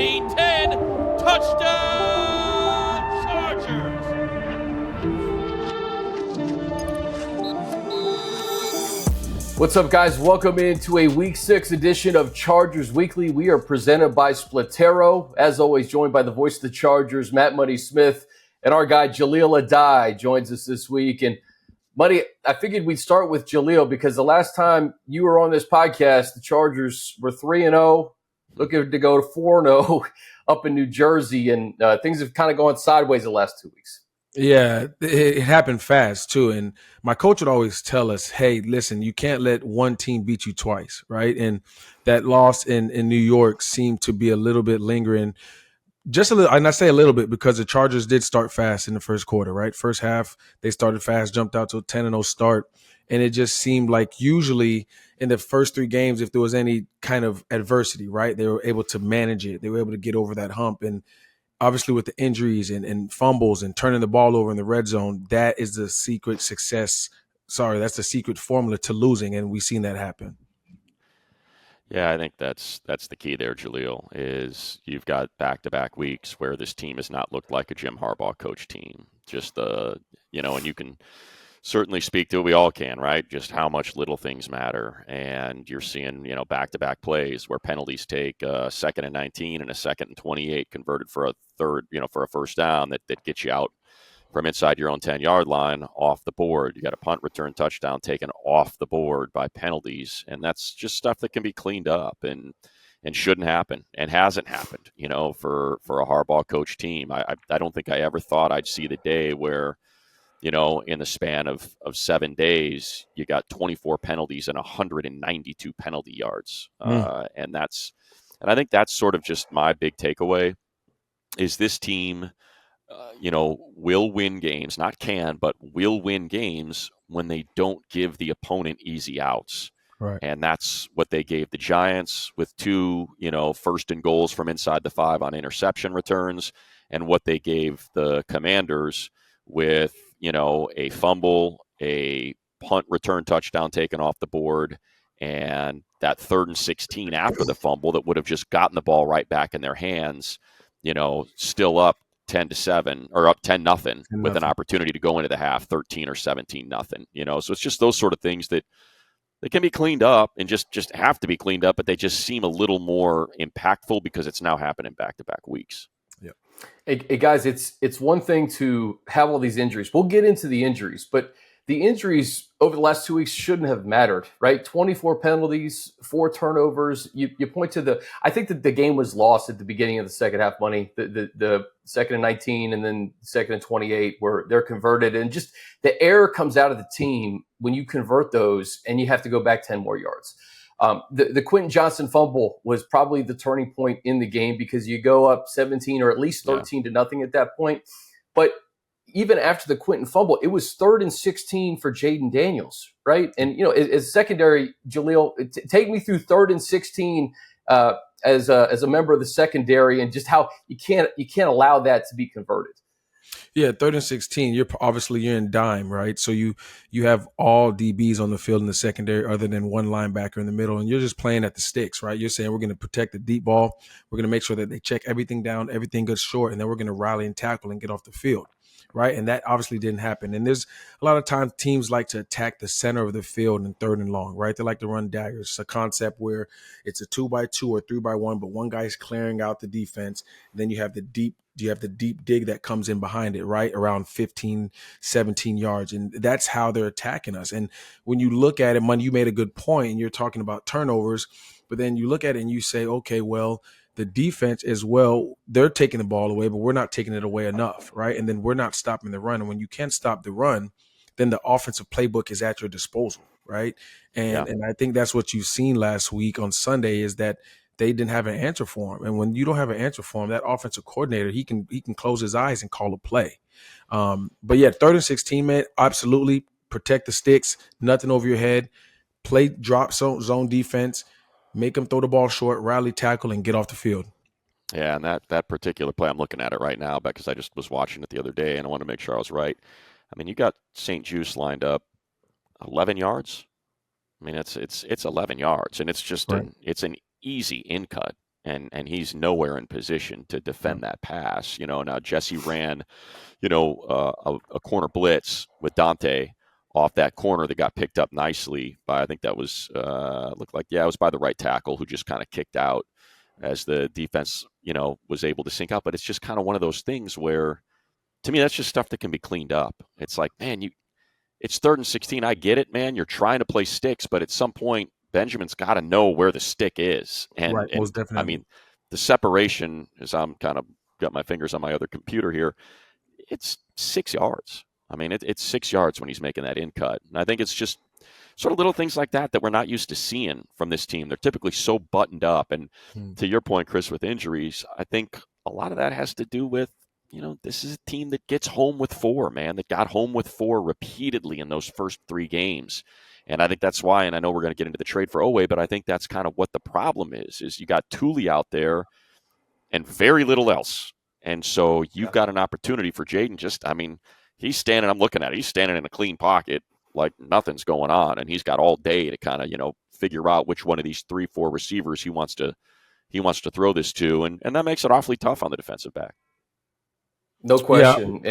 17-10. Touchdown, Chargers! What's up, guys? Welcome into a Week 6 edition of Chargers Weekly. We are presented by Splitero. As always, joined by the voice of the Chargers, Matt Money Smith, and our guy Jahleel Addae joins us this week. And Money, I figured we'd start with Jahleel because the last time you were on this podcast, the Chargers were 3-0, looking to go to 4-0 up in New Jersey, and things have kind of gone sideways the last 2 weeks. Yeah, it happened fast too. And my coach would always tell us, hey, listen, you can't let one team beat you twice, right? And that loss in New York seemed to be a little bit lingering. Just a little, and I say a little bit because the Chargers did start fast in the first quarter, right? First half, they started fast, jumped out to a 10-0 start. And it just seemed like usually in the first three games, if there was any kind of adversity, right, they were able to manage it. They were able to get over that hump. And obviously with the injuries and fumbles and turning the ball over in the red zone, that is the secret success. Sorry, that's the secret formula to losing, and we've seen that happen. Yeah, I think that's the key there, Jahleel, is you've got back-to-back weeks where this team has not looked like a Jim Harbaugh coach team. Just and you can certainly speak to it. We all can, right? Just how much little things matter. And you're seeing, back-to-back plays where penalties take a 2nd and 19 and a 2nd and 28 converted for a third, for a first down that gets you out from inside your own 10-yard line off the board. You got a punt return touchdown taken off the board by penalties. And that's just stuff that can be cleaned up and shouldn't happen and hasn't happened, for a Harbaugh coach team. I don't think I ever thought I'd see the day where, in the span of 7 days, you got 24 penalties and 192 penalty yards. And I think that's sort of just my big takeaway is this team, will win games, not can, but will win games when they don't give the opponent easy outs. Right. And that's what they gave the Giants with 2, first and goals from inside the 5 on interception returns, and what they gave the Commanders with, a fumble, a punt return touchdown taken off the board, and that 3rd and 16 after the fumble that would have just gotten the ball right back in their hands, still up 10-7 or up 10-0 with an opportunity to go into the half 13 or 17-0. So it's just those sort of things that they can be cleaned up and just have to be cleaned up, but they just seem a little more impactful because it's now happening back-to-back weeks. Yeah. Hey guys, it's one thing to have all these injuries. We'll get into the injuries, but the injuries over the last 2 weeks shouldn't have mattered, right? 24 penalties, 4 turnovers. You point to I think that the game was lost at the beginning of the second half, Money. The 2nd and 19 and then 2nd and 28 where they're converted. And just the error comes out of the team when you convert those and you have to go back 10 more yards. The Quentin Johnson fumble was probably the turning point in the game because you go up 17 or at least 13-0 at that point. But even after the Quentin fumble, it was 3rd and 16 for Jaden Daniels, right? And, as secondary, Jahleel, take me through 3rd and 16 as a member of the secondary and just how you can't allow that to be converted. Yeah, 3rd and 16, you're in dime, right? So you have all DBs on the field in the secondary other than one linebacker in the middle, and you're just playing at the sticks, right? You're saying we're going to protect the deep ball. We're going to make sure that they check everything down, everything goes short, and then we're going to rally and tackle and get off the field, right? And that obviously didn't happen. And there's a lot of times teams like to attack the center of the field in 3rd and long, right? They like to run daggers. It's a concept where it's a 2x2 or 3x1, but one guy's clearing out the defense. Then you have the deep dig that comes in behind it, right? Around 15, 17 yards. And that's how they're attacking us. And when you look at it, you made a good point and you're talking about turnovers, but then you look at it and you say, okay, well, the defense as well, they're taking the ball away, but we're not taking it away enough, right? And then we're not stopping the run. And when you can't stop the run, then the offensive playbook is at your disposal, right? And I think that's what you've seen last week on Sunday is that they didn't have an answer for him. And when you don't have an answer for him, that offensive coordinator, he can close his eyes and call a play. But yeah, 3rd and 16, man, absolutely protect the sticks, nothing over your head, play drop zone defense, make them throw the ball short, rally tackle, and get off the field. Yeah, and that particular play, I'm looking at it right now because I just was watching it the other day and I want to make sure I was right. I mean, you got St. Juice lined up 11 yards. I mean, it's 11 yards, and it's just right. it's an easy in cut. and he's nowhere in position to defend that pass. Now Jesse ran, a corner blitz with Dante off that corner that got picked up nicely by, I think that was, looked like, it was by the right tackle, who just kind of kicked out as the defense, was able to sync up. But it's just kind of one of those things where, to me, that's just stuff that can be cleaned up. It's like, man, it's 3rd and 16. I get it, man. You're trying to play sticks, but at some point, Benjamin's got to know where the stick is. Right, And most definitely. I mean, the separation, as I'm kind of got my fingers on my other computer here, it's 6 yards. I mean, it's 6 yards when he's making that in cut. And I think it's just sort of little things like that we're not used to seeing from this team. They're typically so buttoned up. And to your point, Chris, with injuries, I think a lot of that has to do with, this is a team that gets home with 4, man, that got home with 4 repeatedly in those first 3 games. And I think that's why, and I know we're going to get into the trade for Oweh, but I think that's kind of what the problem is you got Thule out there and very little else. And so you've got an opportunity for Jaden. He's standing, I'm looking at it, he's standing in a clean pocket like nothing's going on. And he's got all day to kind of, figure out which one of these 3-4 receivers he wants to throw this to. And that makes it awfully tough on the defensive back. No question.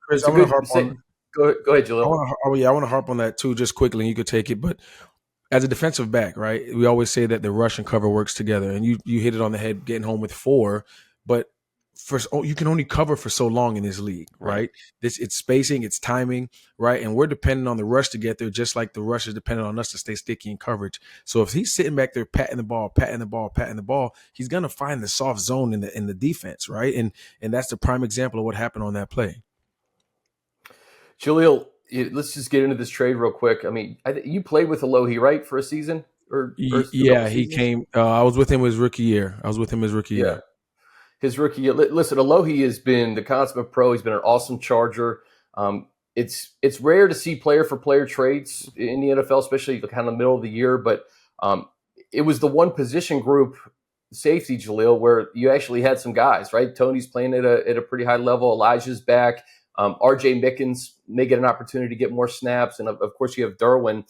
Chris, I want to harp on. Go ahead, Jahleel. I want to harp on that too, just quickly, and you could take it. But as a defensive back, right, we always say that the rush and cover works together, and you hit it on the head, getting home with 4. But you can only cover for so long in this league, right? It's spacing, it's timing, right? And we're dependent on the rush to get there, just like the rush is dependent on us to stay sticky in coverage. So if he's sitting back there patting the ball, he's gonna find the soft zone in the defense, right? And that's the prime example of what happened on that play. Jahleel, let's just get into this trade real quick. I mean, you played with Alohi, right, for a season? Yeah, he came. I was with him his rookie year. Yeah. His rookie year. Listen, Alohi has been the consummate pro. He's been an awesome Charger. It's rare to see player-for-player trades in the NFL, especially kind of the middle of the year. But it was the one position group, safety, Jahleel, where you actually had some guys, right? Tony's playing at a pretty high level. Elijah's back. R.J. Mickens may get an opportunity to get more snaps. And, of course, you have Derwin.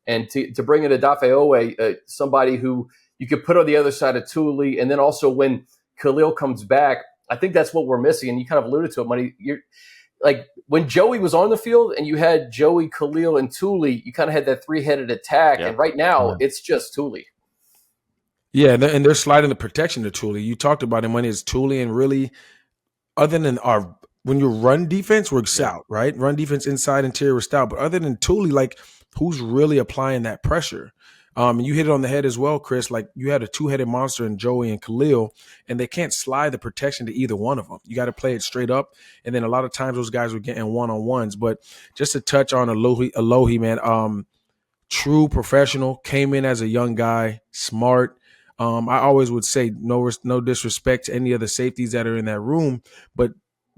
And to bring in Odafe Oweh, somebody who you could put on the other side of Thule. And then also when Khalil comes back, I think that's what we're missing. And you kind of alluded to it, Money. You're like when Joey was on the field and you had Joey, Khalil, and Thule, you kind of had that 3-headed attack. Yeah. And right now it's just Thule. Yeah, and they're sliding the protection to Thule. You talked about him when it's Thule, and really, other than when you run defense, we're stout, right? Run defense inside, interior, we're stout. But other than Thule, like, who's really applying that pressure? And you hit it on the head as well, Chris. Like, you had a 2-headed monster in Joey and Khalil, and they can't slide the protection to either one of them. You got to play it straight up. And then a lot of times those guys were getting one-on-ones. But just to touch on Alohi, man, true professional, came in as a young guy, smart. I always would say no disrespect to any of the safeties that are in that room, but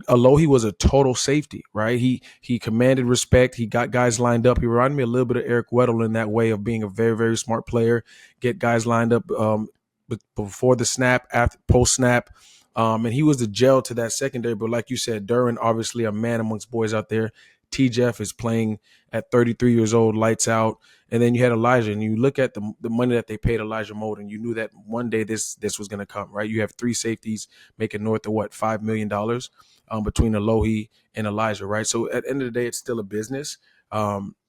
Alohi was a total safety, right? He commanded respect. He got guys lined up. He reminded me a little bit of Eric Weddle in that way of being a very, very smart player. Get guys lined up before the snap, after post snap, and he was the gel to that secondary. But like you said, Duran, obviously a man amongst boys out there. T. Jeff is playing at 33 years old, lights out. And then you had Elijah, and you look at the money that they paid Elijah Mold, and you knew that one day this was going to come, right? You have 3 safeties making north of $5 million between Alohi and Elijah, right? So at the end of the day, it's still a business.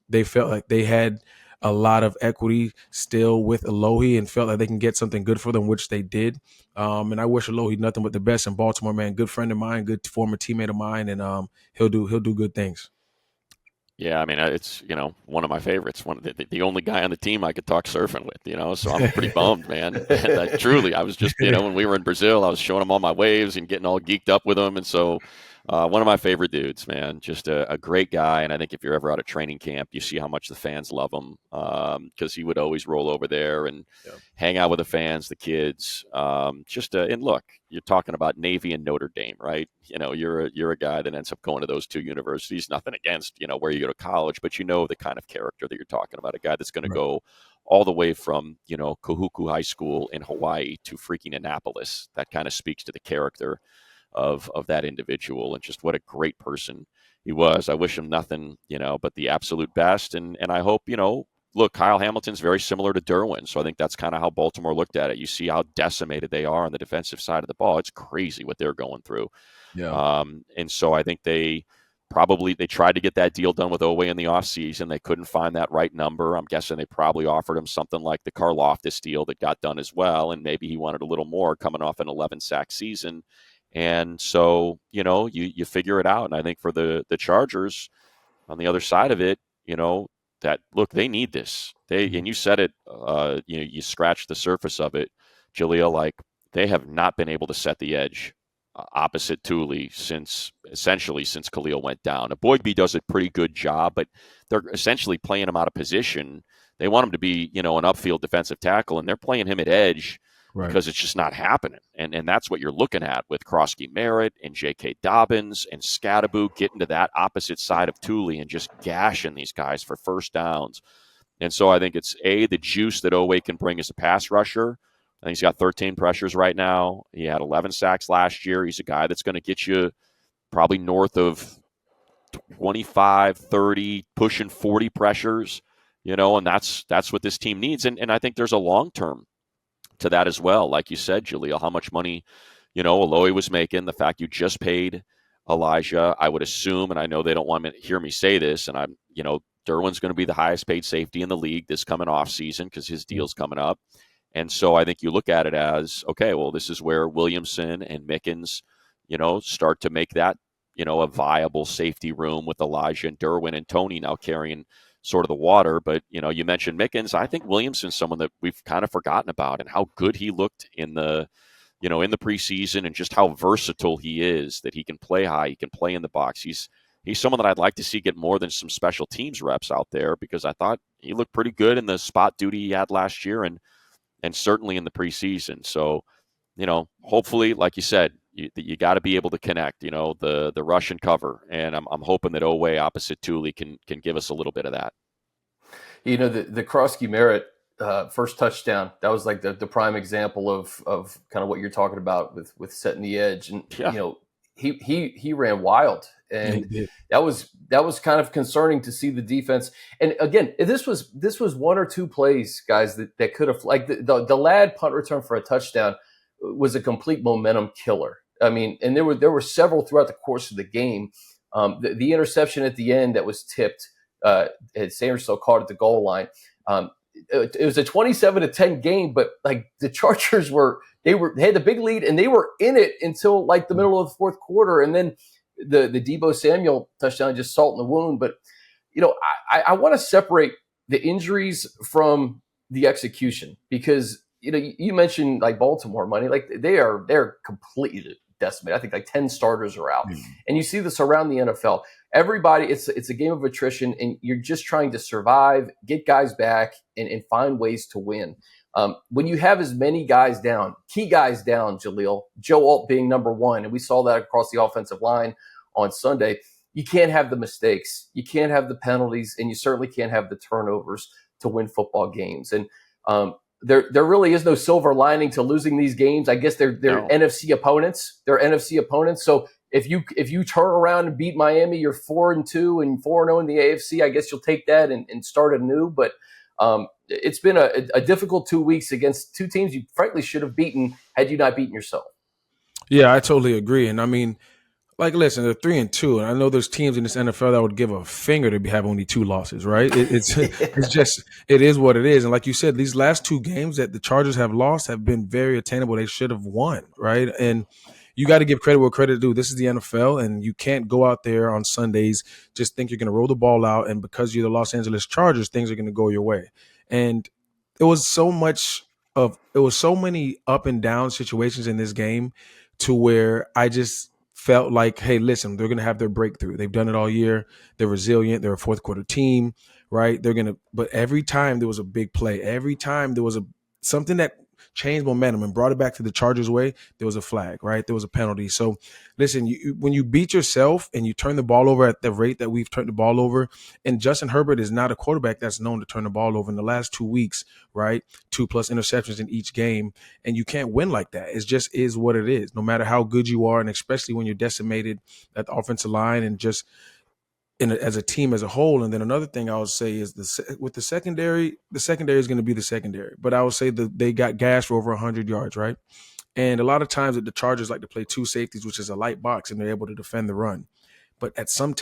They felt like they had a lot of equity still with Alohi and felt like they can get something good for them, which they did. And I wish Alohi nothing but the best in Baltimore, man. Good friend of mine, good former teammate of mine, and he'll do good things. Yeah, I mean, it's, one of my favorites, one of the only guy on the team I could talk surfing with, so I'm pretty bummed, man. And truly, I was just, when we were in Brazil, I was showing him all my waves and getting all geeked up with him. And so one of my favorite dudes, man, just a great guy. And I think if you're ever out at training camp, you see how much the fans love him because he would always roll over there and hang out with the fans, the kids. And look, you're talking about Navy and Notre Dame, right? You're a guy that ends up going to those 2 universities. Nothing against, where you go to college, but the kind of character that you're talking about, a guy that's going to go all the way from, Kahuku High School in Hawaii to freaking Annapolis. That kind of speaks to the character of that individual and just what a great person he was. I wish him nothing, but the absolute best. And I hope, look, Kyle Hamilton's very similar to Derwin, so I think that's kind of how Baltimore looked at it. You see how decimated they are on the defensive side of the ball. It's crazy what they're going through. Yeah. And so I think they tried to get that deal done with Oweh in the offseason. They couldn't find that right number. I'm guessing they probably offered him something like the Karlaftis deal that got done as well, and maybe he wanted a little more coming off an 11-sack season. And so, you figure it out. And I think for the Chargers on the other side of it, that look, they need this. And you said it, you scratched the surface of it, Jahleel, like they have not been able to set the edge opposite Thule since Khalil went down. Boygby does a pretty good job, but they're essentially playing him out of position. They want him to be, an upfield defensive tackle, and they're playing him at edge because it's just not happening. And that's what you're looking at with Krosky Merritt and J.K. Dobbins and Scatterboot getting to that opposite side of Thule and just gashing these guys for first downs. And so I think it's, the juice that Oweh can bring as a pass rusher. I think he's got 13 pressures right now. He had 11 sacks last year. He's a guy that's going to get you probably north of 25, 30, pushing 40 pressures, and that's what this team needs. And I think there's a long-term to that as well. Like you said, Jahleel, how much money, Alohi was making, the fact you just paid Elijah, I would assume, and I know they don't want to hear me say this, and I'm, Derwin's going to be the highest paid safety in the league this coming off season because his deal's coming up. And so I think you look at it as, okay, well, this is where Williamson and Mickens, start to make that, a viable safety room with Elijah and Derwin and Tony now carrying sort of the water. But, you mentioned Mickens. I think Williamson's someone that we've kind of forgotten about and how good he looked in the preseason and just how versatile he is, that he can play high, he can play in the box. He's someone that I'd like to see get more than some special teams reps out there because I thought he looked pretty good in the spot duty he had last year and certainly in the preseason. So, hopefully, like you said, you got to be able to connect, the rush and cover. And I'm hoping that Oweh opposite Thule can give us a little bit of that. The Krosky Merritt first touchdown, that was like the prime example of kind of what you're talking about with setting the edge. And, he ran wild. And that was kind of concerning to see the defense. And again, this was one or two plays, guys, that could have, like the Ladd punt return for a touchdown was a complete momentum killer. I mean, and there were several throughout the course of the game. The interception at the end that was tipped, Sanders still caught at the goal line. It was a 27-10 game, but like the Chargers they had the big lead and they were in it until like the middle of the fourth quarter, and then the Deebo Samuel touchdown just salt in the wound. But I want to separate the injuries from the execution because you mentioned like Baltimore money, like they're completely decimated. I think like 10 starters are out, and you see this around the NFL. Everybody, it's a game of attrition, and you're just trying to survive, get guys back, and find ways to win. When you have as many guys down, key guys down, Jahleel, Joe Alt being number one, and we saw that across the offensive line on Sunday, you can't have the mistakes, you can't have the penalties, and you certainly can't have the turnovers to win football games. And there really is no silver lining to losing these games. I guess they're NFC opponents. They're NFC opponents. So if you turn around and beat Miami, you're 4-2 and 4-0 in the AFC. I guess you'll take that and start anew. But it's been a difficult 2 weeks against two teams you frankly should have beaten had you not beaten yourself. Yeah, I totally agree. And I mean, like, listen, they're 3-2, and I know there's teams in this NFL that would give a finger to have only 2 losses, right? It's just, it is what it is. And like you said, these last 2 games that the Chargers have lost have been very attainable. They should have won, right? And you got to give credit where credit is due. This is the NFL, and you can't go out there on Sundays just think you're going to roll the ball out, and because you're the Los Angeles Chargers, things are going to go your way. And it was so many up and down situations in this game to where I just felt like, hey, listen, they're going to have their breakthrough. They've done it all year. They're resilient. They're a fourth quarter team, right? But every time there was a big play, every time there was something that changed momentum and brought it back to the Chargers' way, there was a flag, right? There was a penalty. So listen, when you beat yourself and you turn the ball over at the rate that we've turned the ball over, and Justin Herbert is not a quarterback that's known to turn the ball over in the last 2 weeks, right? 2+ interceptions in each game, and you can't win like that. It just is what it is, no matter how good you are, and especially when you're decimated at the offensive line and just as a team as a whole. And then another thing I would say is with the secondary is going to be the secondary. But I would say that they got gashed for over 100 yards, right? And a lot of times the Chargers like to play two safeties, which is a light box, and they're able to defend the run. But at some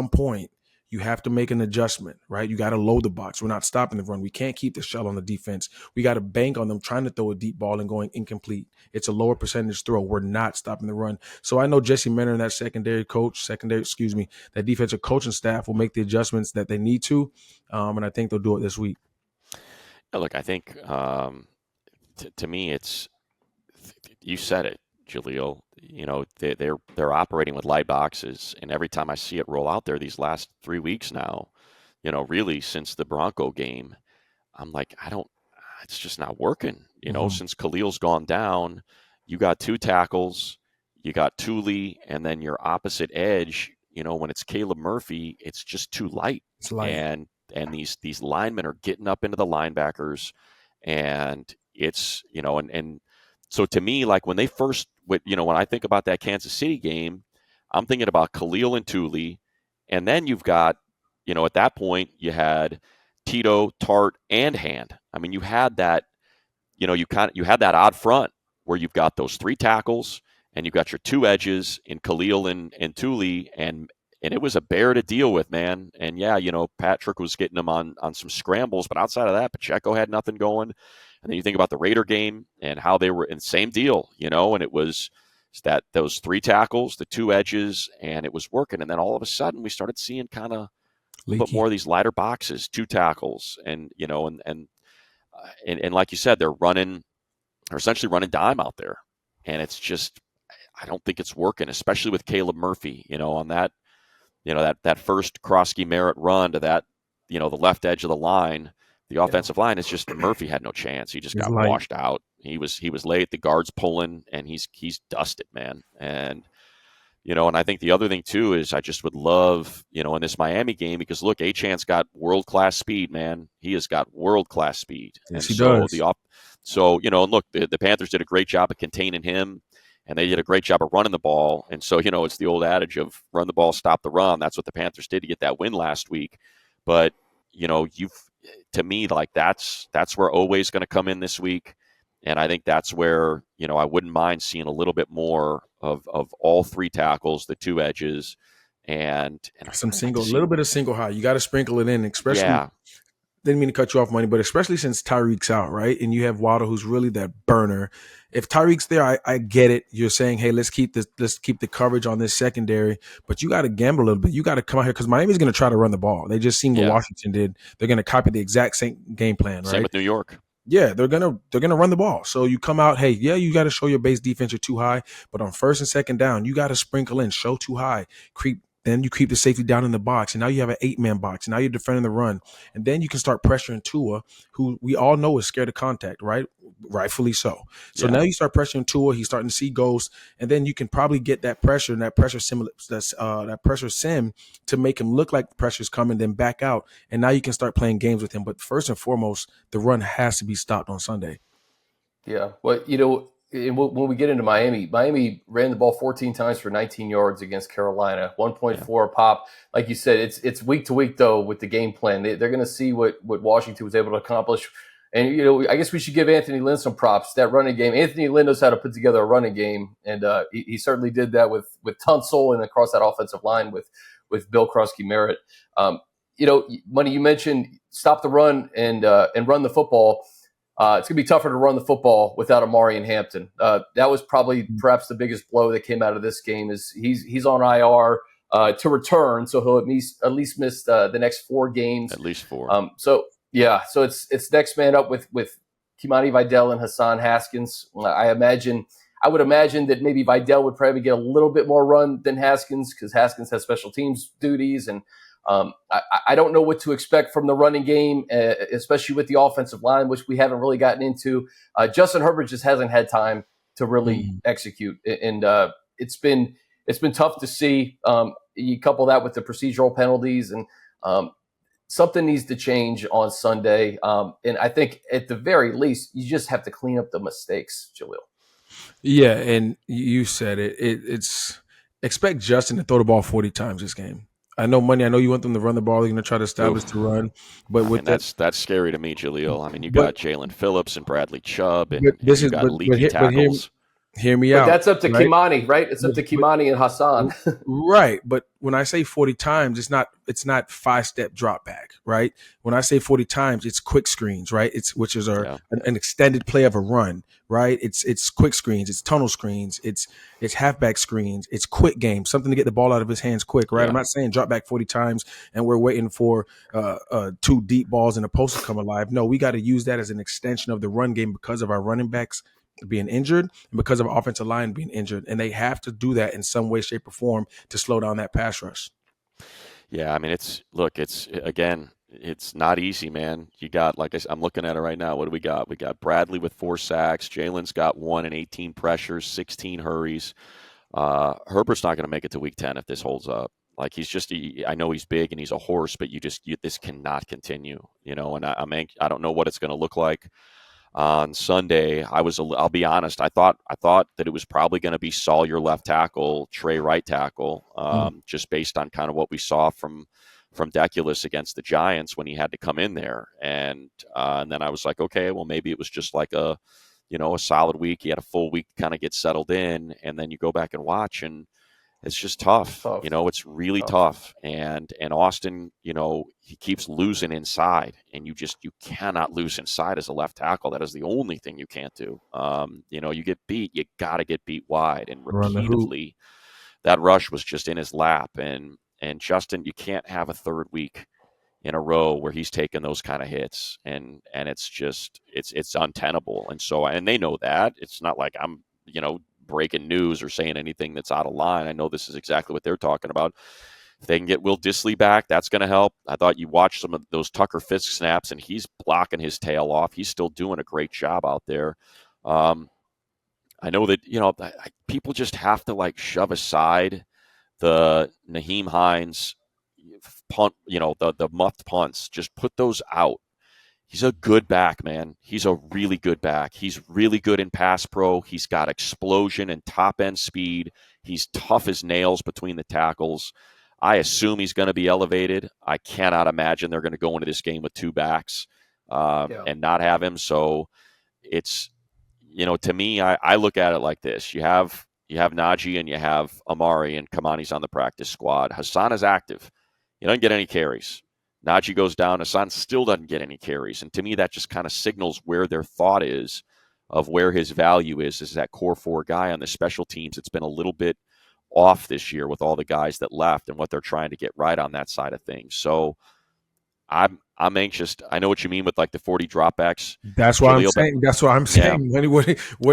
point, you have to make an adjustment, right? You got to load the box. We're not stopping the run. We can't keep the shell on the defense. We got to bank on them trying to throw a deep ball and going incomplete. It's a lower percentage throw. We're not stopping the run. So I know Jesse Mentor and that that defensive coaching staff will make the adjustments that they need to. And I think they'll do it this week. Yeah, look, I think to me, you said it, Jahleel. You know, they're operating with light boxes, and every time I see it roll out there these last 3 weeks now, you know, really since the Bronco game, I'm like, it's just not working. You know, since Khalil's gone down, you got two tackles, you got Thule, and then your opposite edge. You know, when it's Caleb Murphy, it's just too light. It's light. And these linemen are getting up into the linebackers, and it's, you know, and so to me, like when I think about that Kansas City game, I'm thinking about Khalil and Thule, and then you've got, you know, at that point you had Tito, Tart, and Hand. I mean, you had that, you know, you had that odd front where you've got those three tackles and you've got your two edges in Khalil and Thule, and it was a bear to deal with, man. And yeah, you know, Patrick was getting them on some scrambles, but outside of that, Pacheco had nothing going. And then you think about the Raider game and how they were in the same deal, you know, and it was that those three tackles, the two edges, and it was working. And then all of a sudden we started seeing kind of put more of these lighter boxes, two tackles, and, you know, and like you said, they're essentially running dime out there. And it's just, I don't think it's working, especially with Caleb Murphy, you know, on that, you know, that first Krosky Merritt run to that, you know, the left edge of the line. The offensive line is just, Murphy had no chance. He just got washed out. He was late. The guard's pulling, and he's dusted, man. And, you know, and I think the other thing too is I just would love, you know, in this Miami game, because look, Achane's got world-class speed, man. He has got world-class speed. Yes, and he does. So, you know, and look, the Panthers did a great job of containing him, and they did a great job of running the ball. And so, you know, it's the old adage of run the ball, stop the run. That's what the Panthers did to get that win last week. But, you know, to me, like that's where Oweh's going to come in this week. And I think that's where, you know, I wouldn't mind seeing a little bit more of all three tackles, the two edges, and some little bit of single high. You got to sprinkle it in, especially. Yeah. Didn't mean to cut you off, Money, but especially since Tyreek's out, right? And you have Waddle, who's really that burner. If Tyreek's there, I get it. You're saying, hey, let's keep the coverage on this secondary, but you got to gamble a little bit. You got to come out here because Miami's going to try to run the ball. They just seen what Washington did. They're going to copy the exact same game plan, right? Same with New York. Yeah, they're gonna run the ball. So you come out, hey, yeah, you got to show your base defense you're too high, but on first and second down, you got to sprinkle in, show too high, then you creep the safety down in the box, and now you have an 8-man box. And now you're defending the run, and then you can start pressuring Tua, who we all know is scared of contact, right? Rightfully so. So now you start pressuring Tua. He's starting to see ghosts, and then you can probably get that pressure and that pressure sim to make him look like the pressure's coming, then back out, and now you can start playing games with him. But first and foremost, the run has to be stopped on Sunday. Yeah, well, you know, when we get into Miami ran the ball 14 times for 19 yards against Carolina, 1.4 a pop. Like you said, it's week to week, though, with the game plan. They're going to see what Washington was able to accomplish. And, you know, I guess we should give Anthony Lynn some props. That running game, Anthony Lynn knows how to put together a running game, and he certainly did that with Tunsil and across that offensive line with Bill Krosky Merritt. You know, Money, you mentioned stop the run and run the football. It's going to be tougher to run the football without Omarion Hampton. That was perhaps the biggest blow that came out of this game. Is he's on IR to return, so he'll at least miss the next 4 games. At least 4. So it's next man up with Kimani Vidal and Hassan Haskins. I would imagine that maybe Vidal would probably get a little bit more run than Haskins because Haskins has special teams duties, and I don't know what to expect from the running game, especially with the offensive line, which we haven't really gotten into. Justin Herbert just hasn't had time to really execute, and it's been tough to see. You couple that with the procedural penalties, and something needs to change on Sunday. And I think at the very least, you just have to clean up the mistakes, Jahleel. Yeah, and you said it. It's expect Justin to throw the ball 40 times this game. I know money. I know you want them to run the ball. They're going to try to establish Oof. the run, but I with mean, that, that's scary to me, Jahleel. I mean, you but got Jalen Phillips and Bradley Chubb, but and this you is got leaky but tackles. hear me But out, that's up to right? Kimani, right? It's up to But Kimani and Hassan. right, but when I say 40 times, it's not 5-step drop back, right? When I say 40 times, it's quick screens, right? It's which is Yeah, an extended play of a run, right? It's quick screens, it's tunnel screens, it's halfback screens, it's quick game, something to get the ball out of his hands quick, right? I'm yeah. not saying drop back 40 times and we're waiting for two deep balls and a post to come alive. No, we got to use that as an extension of the run game because of our running backs being injured and because of our offensive line being injured, and they have to do that in some way, shape, or form to slow down that pass rush. Yeah, I mean, it's not easy, man. You got, like I'm looking at it right now. What do we got? We got Bradley with 4 sacks. Jalen's got 1 and 18 pressures, 16 hurries. Herbert's not going to make it to week 10 if this holds up. Like I know he's big and he's a horse, but this cannot continue, and I don't know what it's going to look like. On Sunday, I'll be honest, I thought that it was probably going to be Sawyer left tackle, Trey right tackle, just based on kind of what we saw from Deculus against the Giants when he had to come in there. And then I was like, okay, well, maybe it was just like a solid week. He had a full week to kind of get settled in, and then you go back and watch, and it's just tough. Tough. It's really tough. And Austin, he keeps losing inside, and you cannot lose inside as a left tackle. That is the only thing you can't do. You get beat, you got to get beat wide. And Run the hoop. repeatedly, that rush was just in his lap. And Justin, you can't have a third week in a row where he's taking those kind of hits. And it's just, it's untenable. And they know that. It's not like I'm, breaking news or saying anything that's out of line. I know this is exactly what they're talking about. If they can get Will Dissly back, that's going to help. I thought you watched some of those Tucker Fisk snaps, and he's blocking his tail off. He's still doing a great job out there. I know that, people just have to shove aside the Nyheim Hines punt, the muffed punts. Just put those out. He's a good back, man. He's a really good back. He's really good in pass pro. He's got explosion and top-end speed. He's tough as nails between the tackles. I assume he's going to be elevated. I cannot imagine they're going to go into this game with 2 backs and not have him. So it's, to me, I look at it like this. You have Najee and you have Amari, and Kamani's on the practice squad. Hassan is active. He doesn't get any carries. Najee goes down. Hassan still doesn't get any carries. And to me, that just kind of signals where their thought is of where his value is that core 4 guy on the special teams. It's been a little bit off this year with all the guys that left and what they're trying to get right on that side of things. So I'm anxious. I know what you mean with the 40 dropbacks. That's what I'm saying. That's what I'm saying. Yeah. What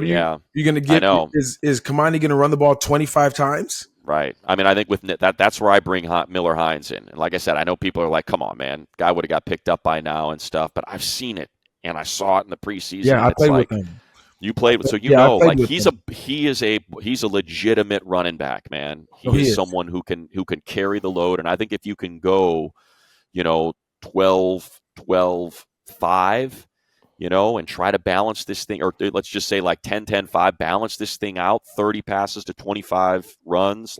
are you going to get? I know. Is Kamani going to run the ball 25 times? Right. I mean, I think with that's where I bring Miller Hines in. And like I said, I know people are like, come on, man. Guy would have got picked up by now and stuff. But I've seen it, and I saw it in the preseason. Yeah, I played with him. You played with, so he's a legitimate running back, man. He is someone who can carry the load. And I think if you can go, 12, 5, and try to balance this thing, or let's just say 10, 10, 5, balance this thing out, 30 passes to 25 runs.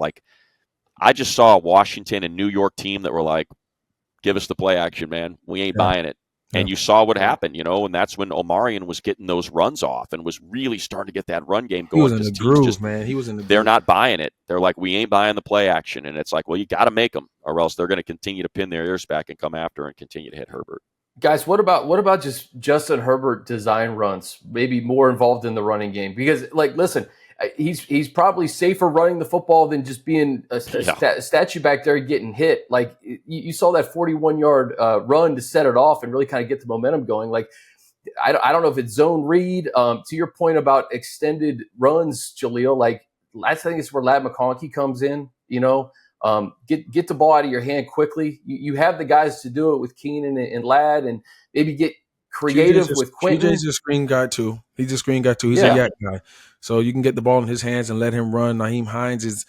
I just saw a Washington and New York team that were like, give us the play action, man. We ain't buying it. And you saw what happened, and that's when Omarion was getting those runs off and was really starting to get that run game going. He was in the groove, man. He was in the groove. They're not buying it. They're like, we ain't buying the play action. And it's like, well, you got to make them, or else they're going to continue to pin their ears back and come after and continue to hit Herbert. Guys, what about just Justin Herbert design runs? Maybe more involved in the running game, because listen, he's probably safer running the football than just being a statue back there getting hit. You saw that 41-yard run to set it off and really kind of get the momentum going. I don't know if it's zone read. To your point about extended runs, Jahleel, I think it's where Ladd McConkey comes in. Get the ball out of your hand quickly. You have the guys to do it with Keenan and Ladd, and maybe get creative with Quentin. TJ's a screen guy too. He's a screen guy too. He's a yak guy. So you can get the ball in his hands and let him run. Nyheim Hines is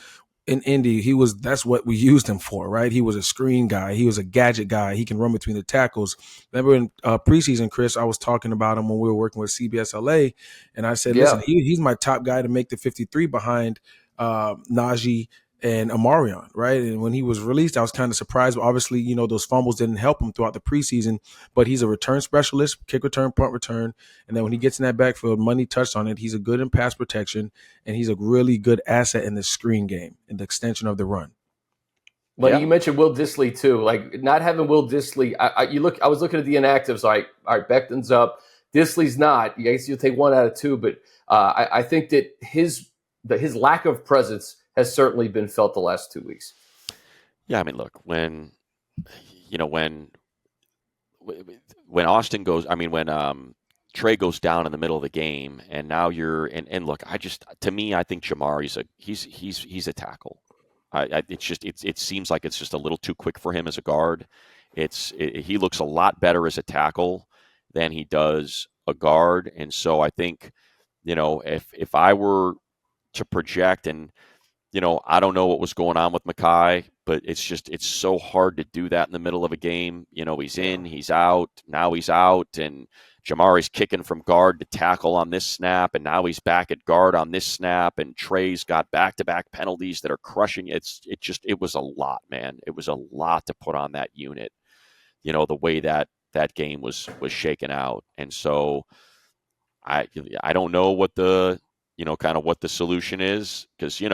in Indy. That's what we used him for, right? He was a screen guy. He was a gadget guy. He can run between the tackles. Remember in preseason, Chris, I was talking about him when we were working with CBS LA, and I said, listen, he's my top guy to make the 53 behind Najee, and Omarion, right? And when he was released, I was kind of surprised. But obviously, those fumbles didn't help him throughout the preseason. But he's a return specialist, kick return, punt return. And then when he gets in that backfield, Money touched on it, he's a good in pass protection, and he's a really good asset in the screen game, in the extension of the run. But you mentioned Will Dissly too. Like not having Will Dissly, I was looking at the inactives. Like, all right, Becton's up, Dissly's not. I guess you'll take 1 out of 2, but I think that his lack of presence has certainly been felt the last 2 weeks. Yeah, I mean, look, when Austin goes, when Trey goes down in the middle of the game, and now and look, to me, I think Jamari's he's a tackle. It seems like it's just a little too quick for him as a guard. He looks a lot better as a tackle than he does a guard, and so I think, if I were to project, and I don't know what was going on with Mekhi, but it's so hard to do that in the middle of a game. He's in, he's out, now he's out, and Jamari's kicking from guard to tackle on this snap, and now he's back at guard on this snap, and Trey's got back-to-back penalties that are crushing. It was a lot, man. It was a lot to put on that unit, the way that game was shaken out. And so I don't know what the kind of what the solution is, because you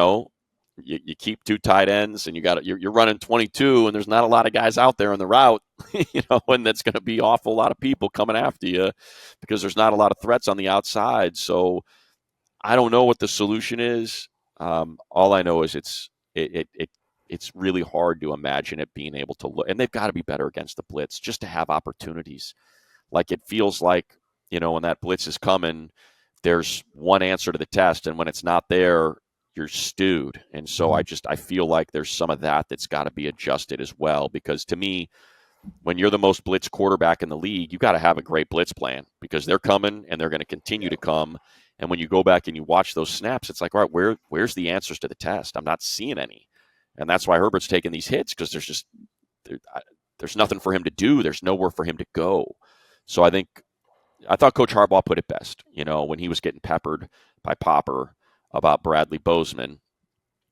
keep 2 tight ends, and you're running 22, and there's not a lot of guys out there on the route, and that's going to be awful lot of people coming after you because there's not a lot of threats on the outside. So I don't know what the solution is. All I know is it's really hard to imagine it being able to look, and they've got to be better against the blitz just to have opportunities. Like, it feels like, when that blitz is coming, there's one answer to the test, and when it's not there, you're stewed. And so I feel like there's some of that's got to be adjusted as well, because to me, when you're the most blitz quarterback in the league, you got to have a great blitz plan, because they're coming and they're going to continue to come. And when you go back and you watch those snaps, it's like, all right, where's the answers to the test? I'm not seeing any. And that's why Herbert's taking these hits, because there's nothing for him to do. There's nowhere for him to go. So I thought Coach Harbaugh put it best, when he was getting peppered by Popper about Bradley Bozeman.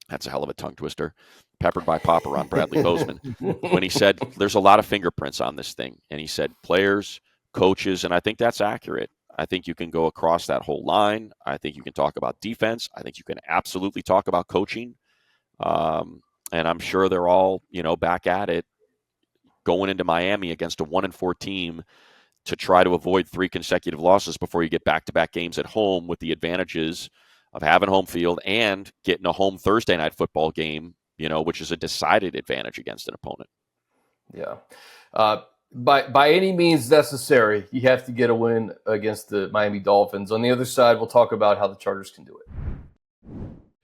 That's a hell of a tongue twister. Peppered by Popper on Bradley Bozeman. When he said, there's a lot of fingerprints on this thing. And he said, players, coaches, and I think that's accurate. I think you can go across that whole line. I think you can talk about defense. I think you can absolutely talk about coaching. And I'm sure they're all, back at it going into Miami against a 1-4 team to try to avoid 3 consecutive losses before you get back-to-back games at home, with the advantages of having home field and getting a home Thursday night football game, which is a decided advantage against an opponent. Yeah. By any means necessary, you have to get a win against the Miami Dolphins. On the other side, we'll talk about how the Chargers can do it.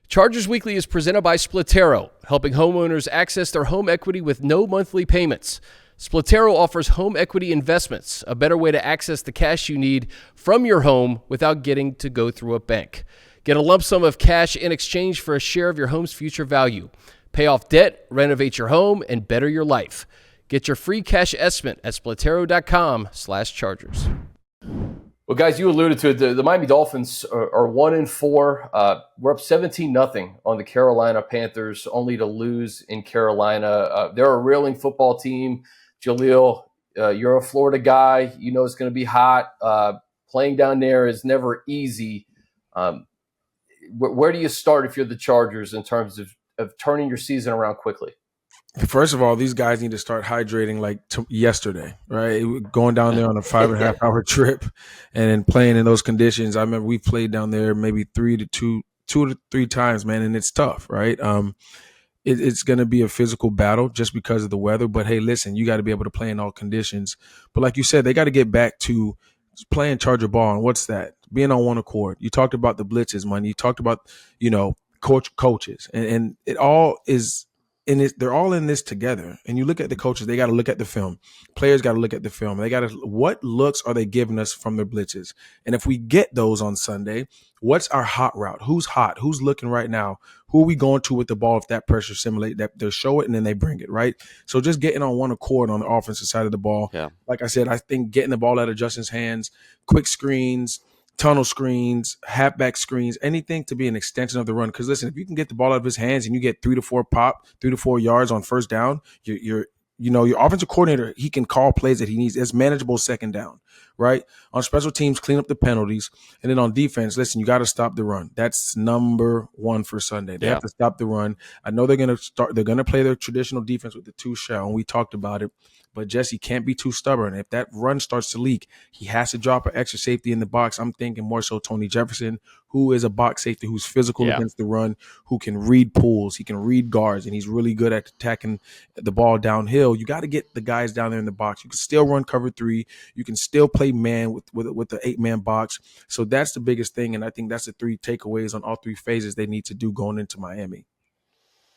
Chargers Weekly is presented by Splitero, helping homeowners access their home equity with no monthly payments. Splitero offers home equity investments, a better way to access the cash you need from your home without getting to go through a bank. Get a lump sum of cash in exchange for a share of your home's future value. Pay off debt, renovate your home, and better your life. Get your free cash estimate at splitero.com/Chargers. Well, guys, you alluded to it. The Miami Dolphins are 1-4. We're up 17-0 on the Carolina Panthers, only to lose in Carolina. They're a reeling football team. Jahleel, you're a Florida guy. You know it's going to be hot. Playing down there is never easy. Where do you start if you're the Chargers in terms of turning your season around quickly? First of all, these guys need to start hydrating like yesterday, right? Going down there on a 5.5 hour trip and then playing in those conditions. I remember we played down there maybe 2 to 3 times, man, and it's tough, right? It's going to be a physical battle just because of the weather. But hey, listen, you got to be able to play in all conditions. But like you said, they got to get back to playing Charger ball. And what's that? Being on one accord. You talked about the blitzes, man. You talked about, coaches, and it all is. And they're all in this together. And you look at the coaches, they got to look at the film. Players got to look at the film. They got to, what looks are they giving us from their blitzes? And if we get those on Sunday, what's our hot route? Who's hot? Who's looking right now? Who are we going to with the ball if that pressure simulate that they'll show it and then they bring it, right? So just getting on one accord on the offensive side of the ball. Yeah. Like I said, I think getting the ball out of Justin's hands, quick screens, tunnel screens, halfback screens, anything to be an extension of the run. Because listen, if you can get the ball out of his hands and you get 3 to 4 yards on first down, you're your offensive coordinator, he can call plays that he needs. It's manageable second down, right? On special teams, clean up the penalties. And then on defense, listen, you got to stop the run. That's number one for Sunday. They have to stop the run. I know they're going to play their traditional defense with the 2 shell, and we talked about it. But Jesse can't be too stubborn. If that run starts to leak, he has to drop an extra safety in the box. I'm thinking more so Tony Jefferson, who is a box safety, who's physical against the run, who can read pools, he can read guards, and he's really good at attacking the ball downhill. You got to get the guys down there in the box. You can still run cover 3. You can still play man with the 8-man box. So that's the biggest thing, and I think that's the 3 takeaways on all 3 phases they need to do going into Miami.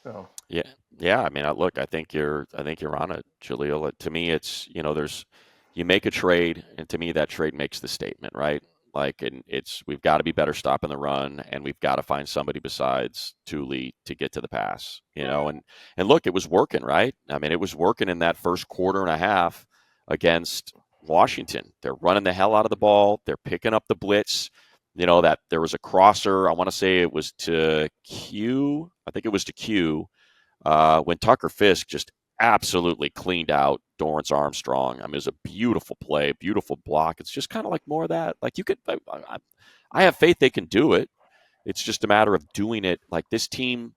Oh. Yeah. I mean, look, I think you're on it, Jahleel. To me, it's you make a trade, and to me, that trade makes the statement, right? Like, and we've got to be better stopping the run, and we've got to find somebody besides Thule to get to the pass, And look, it was working, right? I mean, it was working in that first quarter and a half against Washington. They're running the hell out of the ball. They're picking up the blitz. That there was a crosser. I want to say it was to Q. I think it was to Q. When Tucker Fisk just absolutely cleaned out Dorrance Armstrong. I mean, it was a beautiful play, beautiful block. It's just kind of like more of that. Like, you could, I have faith they can do it. It's just a matter of doing it. Like, this team,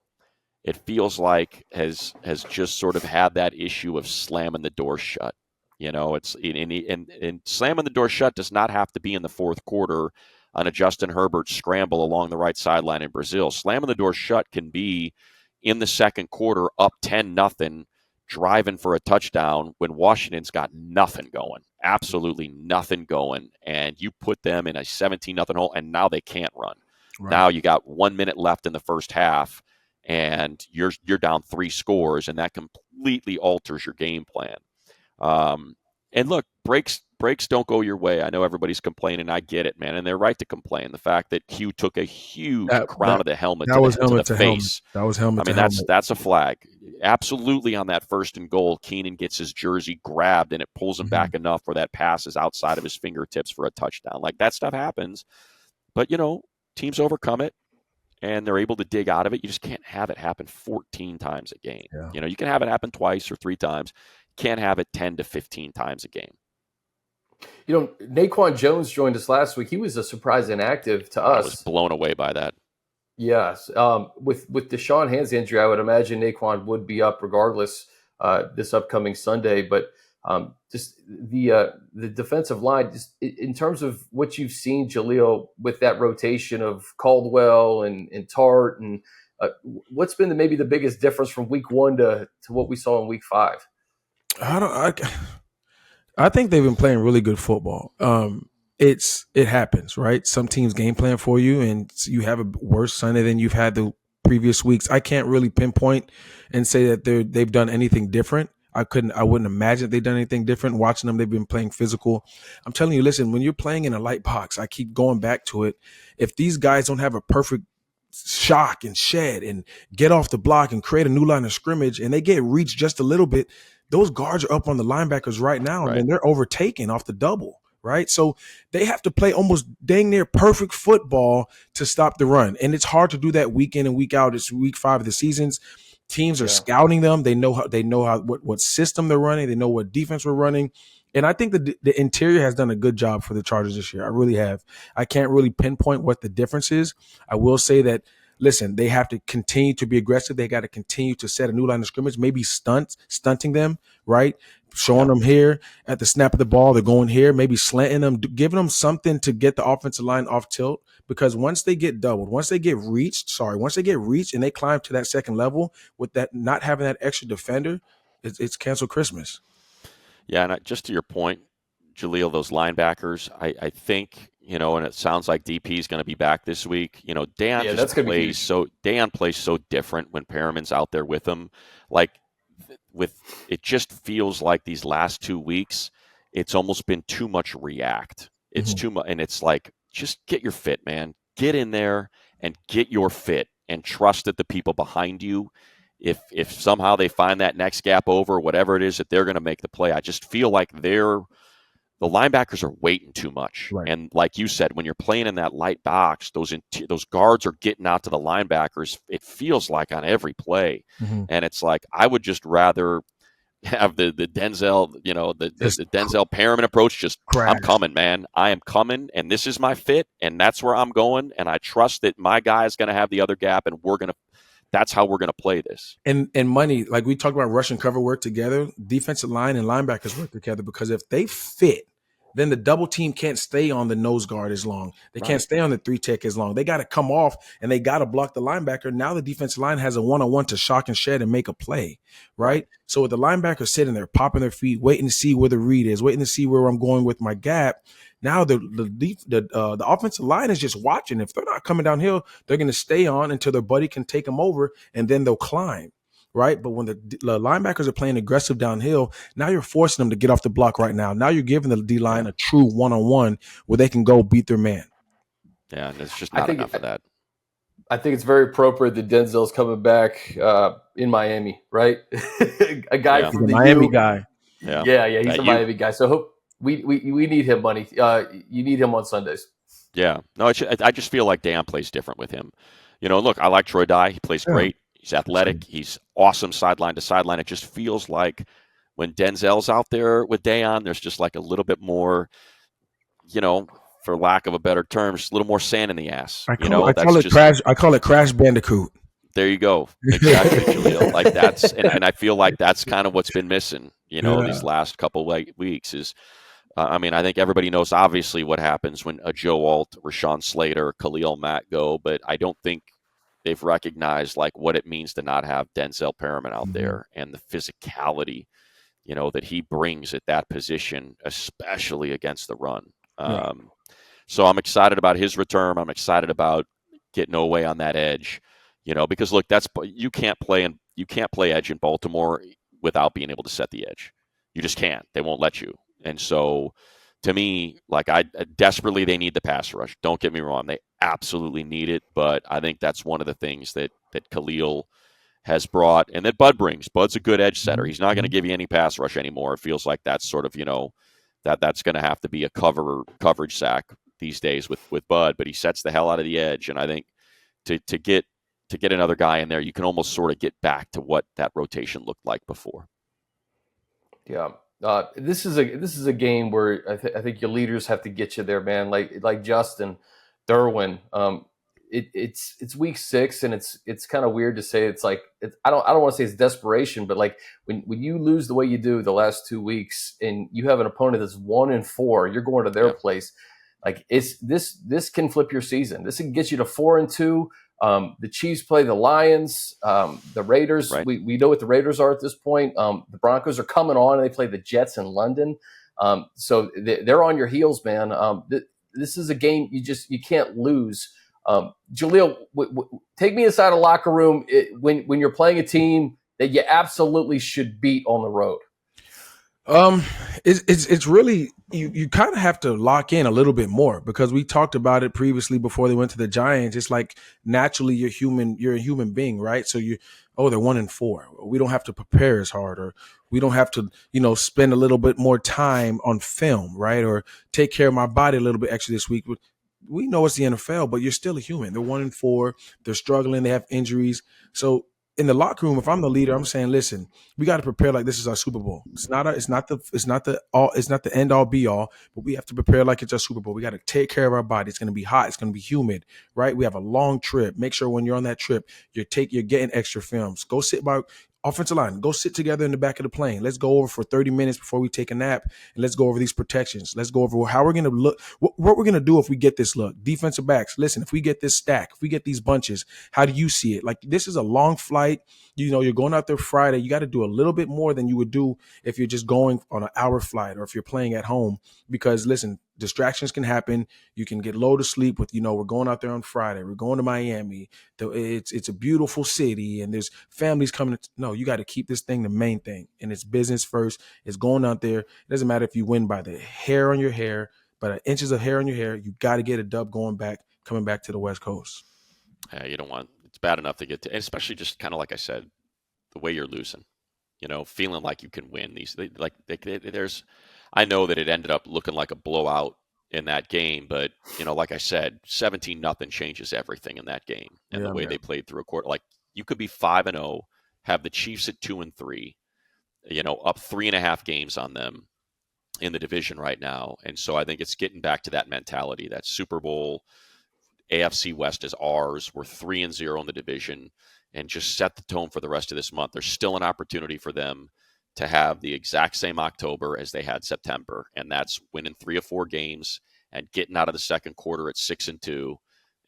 it feels like has just sort of had that issue of slamming the door shut. It's and slamming the door shut does not have to be in the fourth quarter on a Justin Herbert scramble along the right sideline in Brazil. Slamming the door shut can be in the second quarter, up 10-0, driving for a touchdown when Washington's got nothing going, absolutely nothing going, and you put them in a 17-0 hole, and now they can't run. Right. Now you got 1 minute left in the first half, and you're down 3 scores, and that completely alters your game plan. And look, breaks don't go your way. I know everybody's complaining. I get it, man, and they're right to complain. The fact that Q took a huge crown of the helmet to the face. That was helmet. I mean, that's a flag. Absolutely, on that 1st and goal, Keenan gets his jersey grabbed, and it pulls him back enough where that pass is outside of his fingertips for a touchdown. Like, that stuff happens, but teams overcome it, and they're able to dig out of it. You just can't have it happen 14 times a game. Yeah. You can have it happen twice or 3 times. Can't have it 10 to 15 times a game. Naquan Jones joined us last week. He was a surprise inactive to us. I was blown away by that. Yes. With Deshaun Hand's injury, I would imagine Naquan would be up regardless this upcoming Sunday. But just the defensive line, just in terms of what you've seen, Jahleel, with that rotation of Caldwell and Tart, and what's been maybe the biggest difference from week 1 to what we saw in week 5? I think they've been playing really good football. It happens, right? Some teams game plan for you, and you have a worse Sunday than you've had the previous weeks. I can't really pinpoint and say that they've done anything different. I wouldn't imagine they've done anything different. Watching them, they've been playing physical. I'm telling you, listen, when you're playing in a light box, I keep going back to it. If these guys don't have a perfect shock and shed and get off the block and create a new line of scrimmage, and they get reached just a little bit, those guards are up on the linebackers right now, and they're overtaken off the double, right? So they have to play almost dang near perfect football to stop the run. And it's hard to do that week in and week out. It's week 5 of the seasons. Teams are scouting them. They know what system they're running. They know what defense we're running. And I think the interior has done a good job for the Chargers this year. I really have. I can't really pinpoint what the difference is. I will say that, listen, they have to continue to be aggressive. They got to continue to set a new line of scrimmage, maybe stunting them, right? Showing them here at the snap of the ball. They're going here, maybe slanting them, giving them something to get the offensive line off tilt. Because once they get doubled, once they get reached and they climb to that second level with that, not having that extra defender, it's cancel Christmas. Yeah, and just to your point, Jahleel, those linebackers, I think, and it sounds like DP is going to be back this week. Deon plays so different when Perriman's out there with him. Like, it just feels like these last 2 weeks, it's almost been too much react. It's too much, and it's like, just get your fit, man. Get in there and get your fit, and trust that the people behind you, if somehow they find that next gap over, whatever it is, that they're going to make the play. I just feel like they're the linebackers are waiting too much. Right. And like you said, when you're playing in that light box, those guards are getting out to the linebackers. It feels like on every play. Mm-hmm. And it's like, I would just rather have the Denzel, the Denzel Perriman approach. Just, I'm coming, man. I am coming, and this is my fit, and that's where I'm going. And I trust that my guy is going to have the other gap, and that's how we're going to play this. And money, like we talked about, rush and cover work together. Defensive line and linebackers work together, because if they fit, then the double team can't stay on the nose guard as long. They can't stay on the 3-tech as long. They got to come off, and they got to block the linebacker. Now the defensive line has a one-on-one to shock and shed and make a play, right? So with the linebacker sitting there, popping their feet, waiting to see where the read is, waiting to see where I'm going with my gap. Now the offensive line is just watching. If they're not coming downhill, they're going to stay on until their buddy can take them over, and then they'll climb. Right. But when the linebackers are playing aggressive downhill, now you're forcing them to get off the block right now. Now you're giving the D line a true one-on-one where they can go beat their man. Yeah, and it's just not enough of that. I think it's very appropriate that Denzel's coming back in Miami, right? A guy from the Miami guy. Yeah, he's a Miami guy. So we need him, money. You need him on Sundays. Yeah. No, I just feel like Dan plays different with him. Look, I like Troy Dye. He plays great. He's athletic. He's awesome sideline to sideline. It just feels like when Denzel's out there with Dayon, there's just like a little bit more, for lack of a better term, just a little more sand in the ass. I call it Crash Bandicoot. There you go. Exactly, Jahleel. Like that's, and I feel like that's kind of what's been missing, these last couple weeks is, I think everybody knows obviously what happens when a Joe Alt, Rashawn Slater, Khalil Mack go, but I don't think they've recognized like what it means to not have Denzel Perriman out there and the physicality, that he brings at that position, especially against the run. So I'm excited about his return. I'm excited about getting Oweh on that edge, because look, you can't play edge in Baltimore without being able to set the edge. You just can't. They won't let you. And so to me, like desperately, they need the pass rush. Don't get me wrong. They absolutely need it. But I think that's one of the things that Khalil has brought and that Bud brings. Bud's a good edge setter. He's not going to give you any pass rush anymore. It feels like that's sort of, that's going to have to be a coverage sack these days with Bud, but he sets the hell out of the edge. And I think to get another guy in there, you can almost sort of get back to what that rotation looked like before. Yeah. This is a game where I think your leaders have to get you there, man. Like Justin, Derwin. It's week 6, and it's kind of weird to say. It's like I don't want to say it's desperation, but like when you lose the way you do the last 2 weeks, and you have an opponent that's 1-4, you're going to their place. Like this can flip your season. This can get you to 4-2. The Chiefs play the Lions, the Raiders. Right. We know what the Raiders are at this point. The Broncos are coming on, and they play the Jets in London. So they're on your heels, man. This is a game you can't lose. Jahleel, take me inside a locker room when you're playing a team that you absolutely should beat on the road. It's really you kind of have to lock in a little bit more, because we talked about it previously before they went to the Giants. It's like naturally you're a human being, right? So they're 1-4. We don't have to prepare as hard, or we don't have to, spend a little bit more time on film, right? Or take care of my body a little bit extra this week. We know it's the NFL, but you're still a human. They're 1-4. They're struggling. They have injuries. So in the locker room, if I'm the leader, I'm saying, listen, we got to prepare like this is our Super Bowl. It's not the end all be all, but we have to prepare like it's our Super Bowl. We got to take care of our body. It's going to be hot. It's going to be humid, right? We have a long trip. Make sure when you're on that trip, you're getting extra films. Go sit by offensive line. Go sit together in the back of the plane. Let's go over for 30 minutes before we take a nap, and let's go over these protections. Let's go over how we're going to look, what we're going to do if we get this look. Defensive backs, listen, if we get this stack, if we get these bunches, how do you see it? Like, this is a long flight. You're going out there Friday. You got to do a little bit more than you would do if you're just going on an hour flight, or if you're playing at home, because listen, distractions can happen. You can get low to sleep with, we're going out there on Friday. We're going to Miami. It's a beautiful city, and there's families coming. No, you got to keep this thing the main thing, and it's business first. It's going out there. It doesn't matter if you win by the hair on your hair, by the inches of hair on your hair. You got to get a dub coming back to the West Coast. Yeah, you don't want. It's bad enough to get to, and especially just kind of like I said, the way you're losing. feeling like you can win these. There's, I know that it ended up looking like a blowout in that game, but like I said, 17-0 changes everything in that game, and the Yeah, way man. they played through a quarter. Like you could be 5-0, have the Chiefs at 2-3, up 3.5 games on them in the division right now, and so I think it's getting back to that mentality. That Super Bowl AFC West is ours. We're 3-0 in the division, and just set the tone for the rest of this month. There's still an opportunity for them to have the exact same October as they had September, and that's winning 3 or 4 games and getting out of the second quarter at 6-2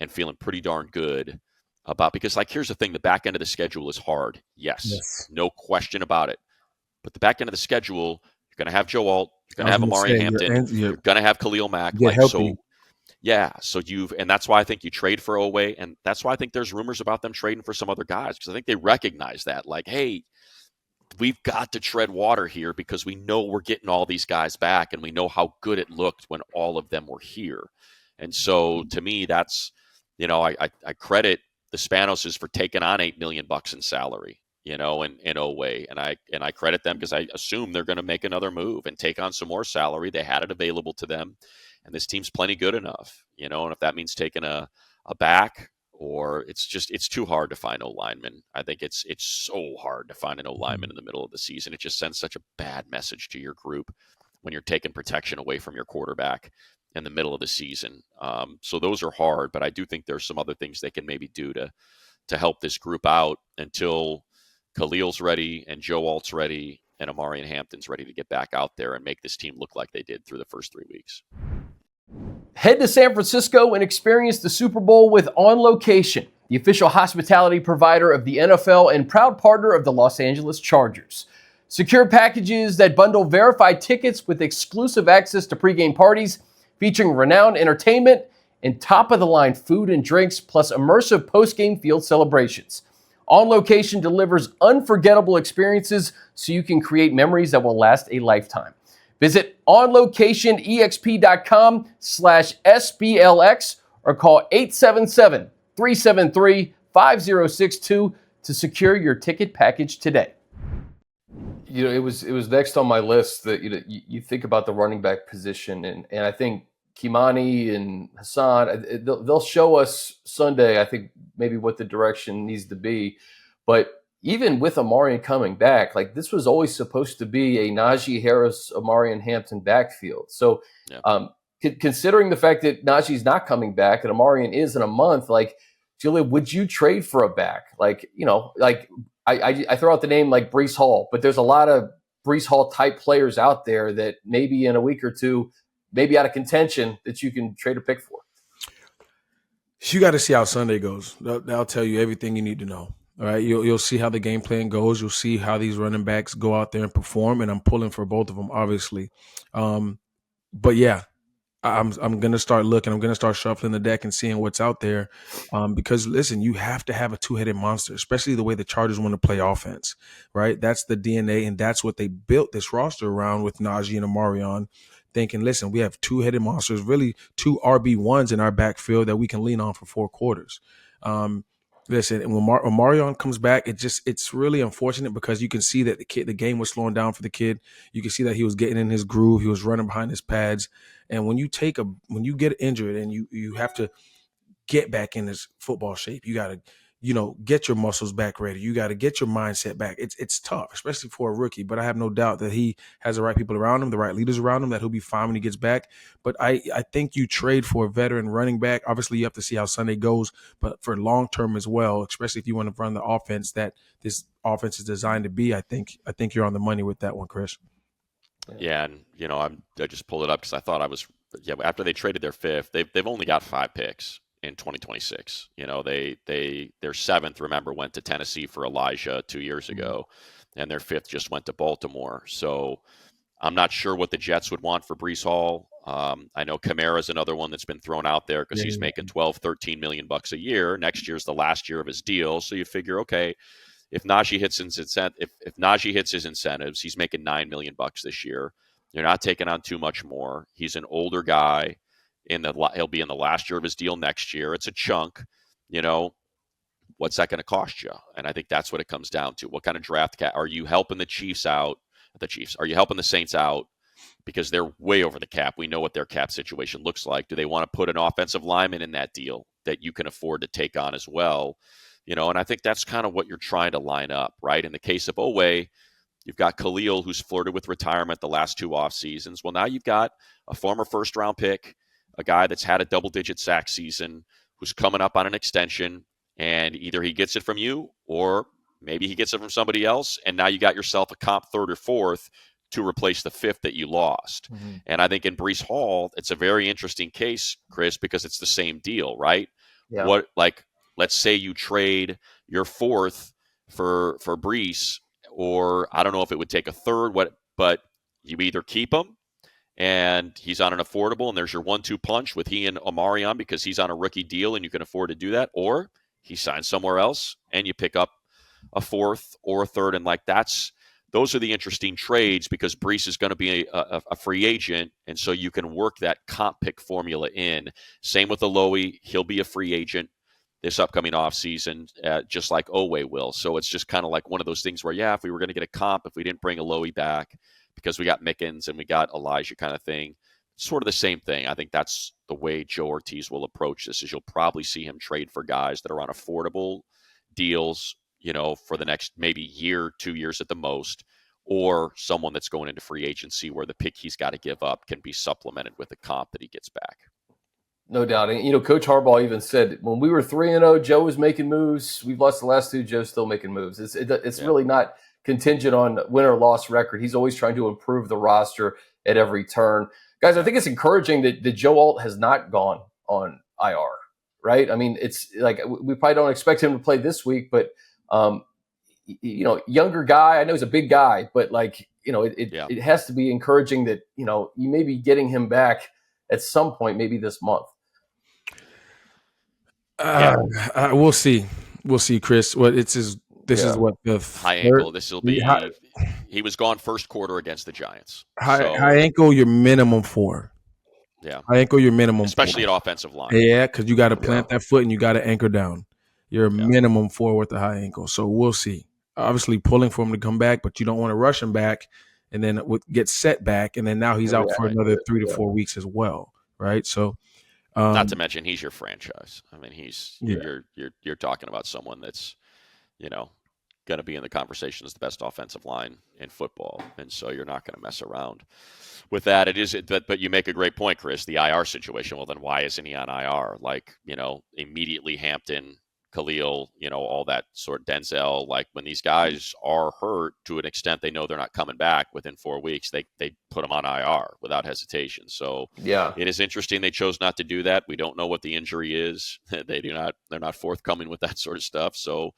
and feeling pretty darn good about, because here's the thing, the back end of the schedule is hard. Yes, Yes. no question about it. But the back end of the schedule, you're going to have Joe Alt, you're I going to was have going to Omarion say, Hampton, you're going to have Khalil Mack. get healthy. Yeah, and that's why I think you trade for Oweh, and that's why I think there's rumors about them trading for some other guys, because I think they recognize that, hey, we've got to tread water here because we know we're getting all these guys back, and we know how good it looked when all of them were here. And so, to me, that's, I credit the Spanoses for taking on $8 million in salary, in Oweh, and I credit them because I assume they're going to make another move and take on some more salary. They had it available to them. And this team's plenty good enough, and if that means taking a back, or it's too hard to find O-linemen. I think it's so hard to find an O-lineman in the middle of the season. It just sends such a bad message to your group when you're taking protection away from your quarterback in the middle of the season. So those are hard, but I do think there's some other things they can maybe do to help this group out until Khalil's ready and Joe Alt's ready and Omarion Hampton's ready to get back out there and make this team look like they did through the first 3 weeks. Head to San Francisco and experience the Super Bowl with On Location, the official hospitality provider of the NFL and proud partner of the Los Angeles Chargers. Secure packages that bundle verified tickets with exclusive access to pregame parties featuring renowned entertainment and top-of-the-line food and drinks, plus immersive postgame field celebrations. On Location delivers unforgettable experiences so you can create memories that will last a lifetime. Visit onlocationexp.com/SBLX or call 877-373-5062 to secure your ticket package today. It was next on my list that you think about the running back position, and I think Kimani and Hassan, they'll show us Sunday, I think, maybe what the direction needs to be. But even with Omarion coming back, this was always supposed to be a Najee Harris, Omarion Hampton backfield. So Yeah. Considering the fact that Najee's not coming back and Omarion is in a month, Julia, would you trade for a back? I throw out the name like Breece Hall, but there's a lot of Breece Hall type players out there that maybe in a week or two, maybe out of contention, that you can trade a pick for. You got to see how Sunday goes. That'll tell you everything you need to know. All right, you'll see how the game plan goes. You'll see how these running backs go out there and perform, and I'm pulling for both of them, obviously. But yeah, I'm going to start looking. I'm going to start shuffling the deck and seeing what's out there, because, listen, you have to have a two-headed monster, especially the way the Chargers want to play offense, right? That's the DNA, and that's what they built this roster around with Najee and Omarion, thinking, listen, we have two-headed monsters, really two RB1s in our backfield that we can lean on for 4 quarters. Listen, and when Omarion comes back, it's really unfortunate because you can see that the game was slowing down for the kid. You can see that he was getting in his groove. He was running behind his pads. And when you get injured and you have to get back in his football shape, you got to, get your muscles back ready. You got to get your mindset back. It's tough, especially for a rookie. But I have no doubt that he has the right people around him, the right leaders around him, that he'll be fine when he gets back. But I think you trade for a veteran running back. Obviously, you have to see how Sunday goes, but for long term as well, especially if you want to run the offense that this offense is designed to be, I think you're on the money with that one, Chris. Yeah, and I just pulled it up because I thought after they traded their 5th, they've only got 5 picks in 2026. Their 7th, remember, went to Tennessee for Elijah 2 years ago, and their 5th just went to Baltimore. So I'm not sure what the Jets would want for Breece Hall. I know Kamara's another one that's been thrown out there because he's making $12-13 million a year. Next year's the last year of his deal, so you figure, okay, if Najee hits his incentives, he's making $9 million this year. You're not taking on too much more. He's an older guy. He'll be in the last year of his deal next year. It's a chunk, what's that going to cost you? And I think that's what it comes down to. What kind of draft cap are you helping the Chiefs out? The Chiefs, are you helping the Saints out because they're way over the cap? We know what their cap situation looks like. Do they want to put an offensive lineman in that deal that you can afford to take on as well? And I think that's kind of what you're trying to line up, right? In the case of Oweh, you've got Khalil, who's flirted with retirement the last 2 off seasons. Well, now you've got a former first-round pick, a guy that's had a double-digit sack season, who's coming up on an extension, and either he gets it from you or maybe he gets it from somebody else, and now you got yourself a comp third or fourth to replace the fifth that you lost. Mm-hmm. And I think in Breece Hall, it's a very interesting case, Chris, because it's the same deal, right? Yeah. Let's say you trade your fourth for Breece, or I don't know if it would take a third, but you either keep him and he's on an affordable and there's your 1-2 punch with he and Omarion because he's on a rookie deal and you can afford to do that, or he signs somewhere else and you pick up a fourth or a third. And those are the interesting trades because Breece is going to be a free agent, and so you can work that comp pick formula in. Same with Alohi. He'll be a free agent this upcoming offseason, just like Oweh will. So it's just kind of like one of those things where, if we were going to get a comp, if we didn't bring Alohi back because we got Mickens and we got Elijah kind of thing, sort of the same thing. I think that's the way Joe Ortiz will approach this, is you'll probably see him trade for guys that are on affordable deals, for the next maybe year, 2 years at the most, or someone that's going into free agency where the pick he's got to give up can be supplemented with the comp that he gets back. No doubt. And, Coach Harbaugh even said when we were 3-0, Joe was making moves. We've lost the last 2. Joe's still making moves. It's really not contingent on win or loss record. He's always trying to improve the roster at every turn. Guys, I think it's encouraging that Joe Alt has not gone on IR, right? I mean, it's like we probably don't expect him to play this week, but, younger guy. I know he's a big guy, but it has to be encouraging that, you may be getting him back at some point, maybe this month. We'll see. We'll see, Chris. This is what the high ankle. This will be. He was gone first quarter against the Giants. High ankle, your minimum 4. Yeah, high ankle, your minimum, especially 4. At offensive line. Yeah, because you got to plant that foot and you got to anchor down. You're a minimum 4 with the high ankle. So we'll see. Obviously, pulling for him to come back, but you don't want to rush him back, and then get set back, and then now he's out for another 3 to 4 weeks as well, right? So. Not to mention he's your franchise. I mean, you're talking about someone that's, going to be in the conversation as the best offensive line in football, and so you're not going to mess around with that. But you make a great point, Chris. The IR situation. Well, then why isn't he on IR? Immediately Hampton, Khalil, all that sort of Denzel. When these guys are hurt to an extent, they know they're not coming back within 4 weeks. They put them on IR without hesitation. So it is interesting they chose not to do that. We don't know what the injury is. They're not forthcoming with that sort of stuff. So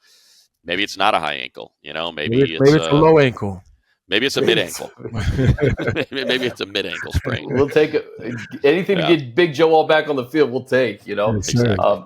maybe it's not a high ankle. Maybe it's a low ankle. Maybe it's a mid ankle. Maybe it's a mid ankle sprain. We'll take anything to get Big Joe all back on the field. We'll take. Exactly.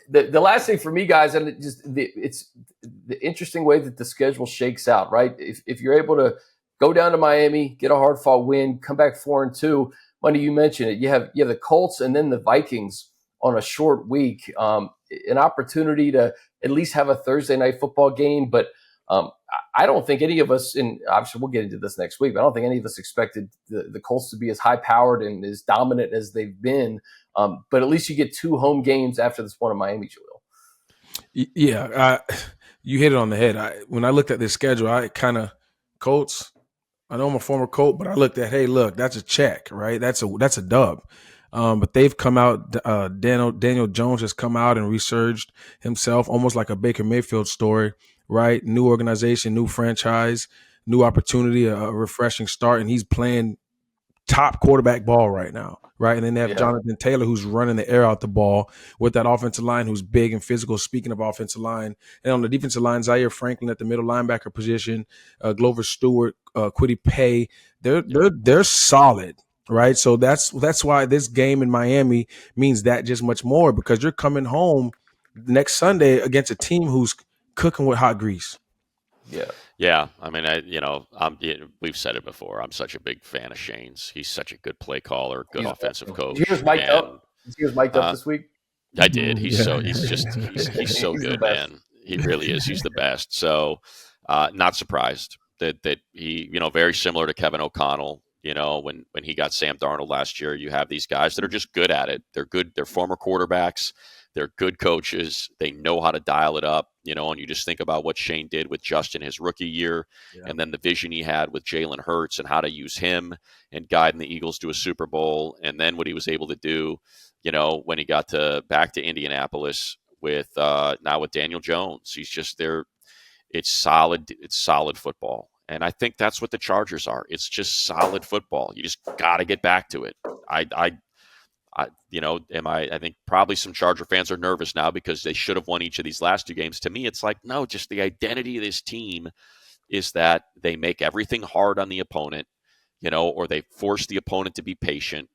The last thing for me, guys, and it's the interesting way that the schedule shakes out, right? If you're able to go down to Miami, get a hard-fought win, come back 4-2, Monday, you mentioned it. You have the Colts and then the Vikings on a short week, an opportunity to at least have a Thursday night football game. But I don't think any of us, and obviously we'll get into this next week, but I don't think any of us expected the Colts to be as high-powered and as dominant as they've been. But at least you get 2 home games after this one in Miami, Jahleel. Yeah, you hit it on the head. When I looked at this schedule, Colts. I know I'm a former Colt, but I looked at, hey, look, that's a check, right? That's a dub. But they've come out. Daniel Jones has come out and resurged himself, almost like a Baker Mayfield story, right? New organization, new franchise, new opportunity, a refreshing start, and he's playing top quarterback ball right now, right? And then they have Jonathan Taylor, who's running the air out the ball with that offensive line, who's big and physical. Speaking of offensive line, and on the defensive line, Zaire Franklin at the middle linebacker position, Glover Stewart, Kwity Paye, they're solid, right? So that's why this game in Miami means that just much more, because you're coming home next Sunday against a team who's cooking with hot grease. Yeah. I mean, we've said it before. I'm such a big fan of Shane's. He's such a good play caller, good offensive coach. He was mic'd up. He was mic'd up this week. I did. He's Yeah. so he's so He's the good, best. man. He really is. He's the best. So, not surprised that he, very similar to Kevin O'Connell. When he got Sam Darnold last year, you have these guys that are just good at it. They're good. They're former quarterbacks. They're good coaches. They know how to dial it up. And you just think about what Shane did with Justin his rookie year, Yeah. and then the vision he had with Jalen Hurts and how to use him and guiding the Eagles to a Super Bowl, and then what he was able to do. When he got back to Indianapolis with now with Daniel Jones, he's just there. It's solid. It's solid football, and I think that's what the Chargers are. It's just solid football. You just got to get back to it. I think probably some Charger fans are nervous now because they should have won each of these last two games. To me, it's like, no, just the identity of this team is that they make everything hard on the opponent, or they force the opponent to be patient.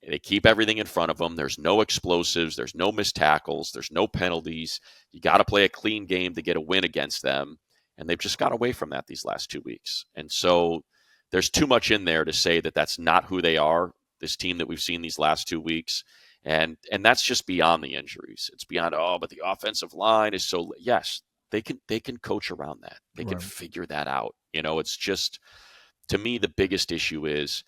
They keep everything in front of them. There's no explosives. There's no missed tackles. There's no penalties. You got to play a clean game to get a win against them. And they've just got away from that these last 2 weeks. And so there's too much in there to say that that's not who they are, this team that we've seen these last 2 weeks. And that's just beyond the injuries. It's beyond, but the offensive line is so, yes, they can coach around that. They can figure that out. It's just, to me, the biggest issue is,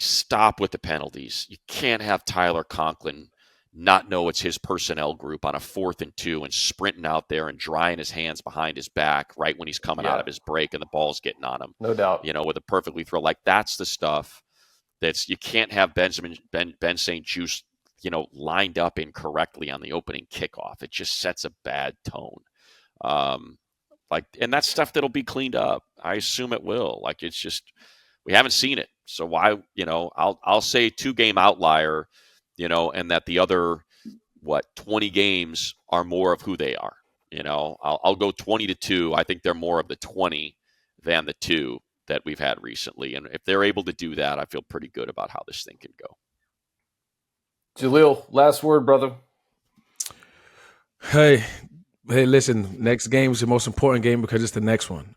stop with the penalties. You can't have Tyler Conklin not know it's his personnel group on a 4th and 2 and sprinting out there and drying his hands behind his back right when he's coming out of his break and the ball's getting on him. No doubt. With a perfectly throw. Like, that's the stuff you can't have Ben St. Juste, lined up incorrectly on the opening kickoff. It just sets a bad tone. And that's stuff that'll be cleaned up. I assume it will. Like, it's just, we haven't seen it. So why, I'll say 2-game outlier, and that the other, 20 games are more of who they are. I'll go 20-2. I think they're more of the 20 than the 2 that we've had recently. And if they're able to do that, I feel pretty good about how this thing can go. Jahleel, last word, brother. Hey, listen, next game is the most important game because it's the next one.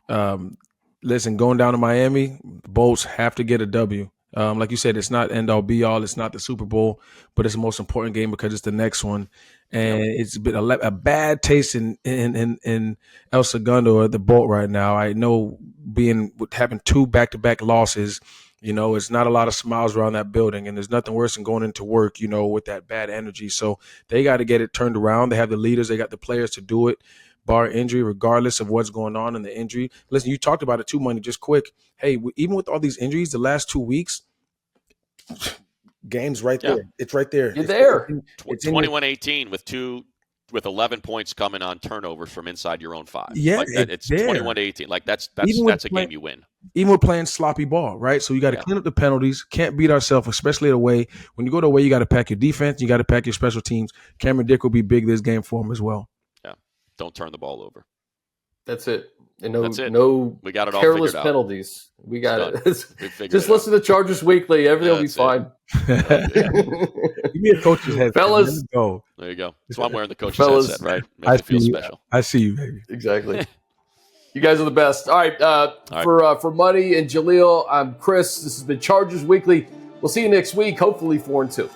Listen, going down to Miami, the Bolts have to get a W. Like you said, it's not end all be all. It's not the Super Bowl, but it's the most important game because it's the next one. And it's been a bad taste in El Segundo or the Bolt right now. I know having 2 back-to-back losses, it's not a lot of smiles around that building, and there's nothing worse than going into work, with that bad energy. So they got to get it turned around. They have the leaders, they got the players to do it, bar injury, regardless of what's going on in the injury. Listen, you talked about it too, Money, just quick. Hey, even with all these injuries, the last 2 weeks, game's right there. It's right there. You're there. It's 21-18 with 11 points coming on turnovers from inside your own 5. Yeah, like that, it's 21-18. Like that's a game you win. Even with playing sloppy ball, right? So you got to clean up the penalties. Can't beat ourselves, especially away. When you go to away, you got to pack your defense. You got to pack your special teams. Cameron Dick will be big this game for him as well. Yeah, don't turn the ball over. That's it. And That's it. no we got it all careless figured out. penalties. We got it. Just listen to Chargers Weekly. Everything will be fine. Give me a coach's headset. Fellas. Go. There you go. That's why I'm wearing the coach's headset, right? Makes it feel special. I see you, baby. Exactly. You guys are the best. All right. For Money and Jahleel, I'm Chris. This has been Chargers Weekly. We'll see you next week, hopefully 4-2.